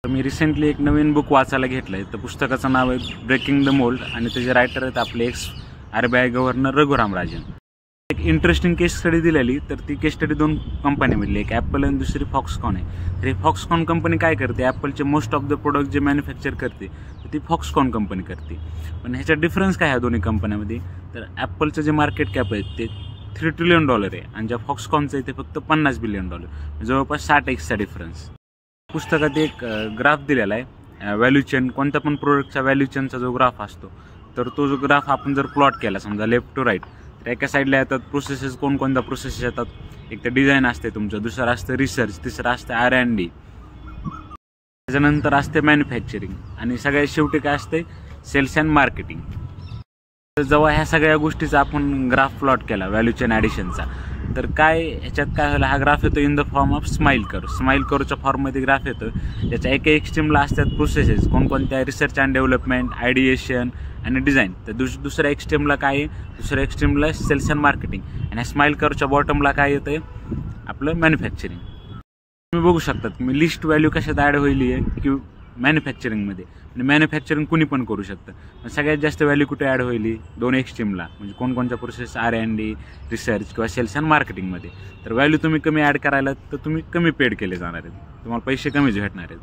मी recently एक नवीन book वाचायला घेतलं आहे. तर पुस्तकाचं नाव आहे ब्रेकिंग द मोल्ड आणि त्याचे रायटर आहेत आपले x RBI governor Raghuram Rajan. एक इंटरेस्टिंग केस स्टडी दिलेली. तर ती केस स्टडी 2 कंपनीमधली, एक ॲपल आणि दुसरी फॉक्सकॉन आहे. तर ही फॉक्सकॉन कंपनी काय करते, ॲपलचे मोस्ट ऑफ द प्रोडक्ट जे मॅन्युफॅक्चर करते तर ती फॉक्सकॉन कंपनी करते. पण ह्याचा डिफरन्स काय आहे दोन्ही कंपन्यांमध्ये, तर ॲपलचं जे मार्केट कॅप आहे ते $3 ट्रिलियन आहे आणि ज्या फॉक्सकॉनचं आहे ते फक्त $50 बिलियन, जवळपास 60x चा डिफरन्स. पुस्तकात एक ग्राफ दिलेला आहे व्हॅल्यू चेन, कोणत्या पण प्रोडक्टचा व्हॅल्यू चेनचा जो ग्राफ असतो तर तो जो ग्राफ आपण जर प्लॉट केला समजा लेफ्ट टू राईट, तर एका साईडला येतात प्रोसेसेस, कोणकोणत्या प्रोसेसेस येतात. एक तर डिझाईन असते तुमचं, दुसरं असतं रिसर्च, तिसरं असतं R&D, त्याच्यानंतर असते मॅन्युफॅक्चरिंग आणि सगळ्यात शेवटी काय असते सेल्स अँड मार्केटिंग. तर जेव्हा ह्या सगळ्या गोष्टीचा आपण ग्राफ प्लॉट केला व्हॅल्यू चेन ॲडिशनचा, तर काय ह्याच्यात काय झालं, हा ग्राफ येतो in the form of smile curve. Smile कर्वच्या फॉर्ममध्ये ग्राफ येतो. त्याच्या एका एक्स्ट्रीमला असतात प्रोसेसेस, कोणकोणत्या रिसर्च अँड डेव्हलपमेंट, आयडिएशन आणि डिझाईन. तर दुसऱ्या एक्स्ट्रीमला काय आहे, दुसऱ्या एक्स्ट्रीमला सेल्स अँड मार्केटिंग आणि स्माईल कर्वच्या बॉटमला काय येतं आहे आपलं मॅन्युफॅक्चरिंग. तुम्ही बघू शकता तुम्ही लिस्ट व्हॅल्यू कशात ॲड होईल आहे की मॅन्युफॅक्चरिंगमध्ये, आणि मॅन्युफॅक्चरिंग कुणी पण करू शकतं. पण सगळ्यात जास्त व्हॅल्यू कुठे ॲड होईल, 2 एक्स्ट्रीमला, म्हणजे कोणकोणत्या प्रोसेस R&D, रिसर्च किंवा सेल्स अँड मार्केटिंगमध्ये. तर व्हॅल्यू तुम्ही कमी ॲड करायला तर तुम्ही कमी पेड केले जाणार आहेत, तुम्हाला पैसे कमीच भेटणार आहेत.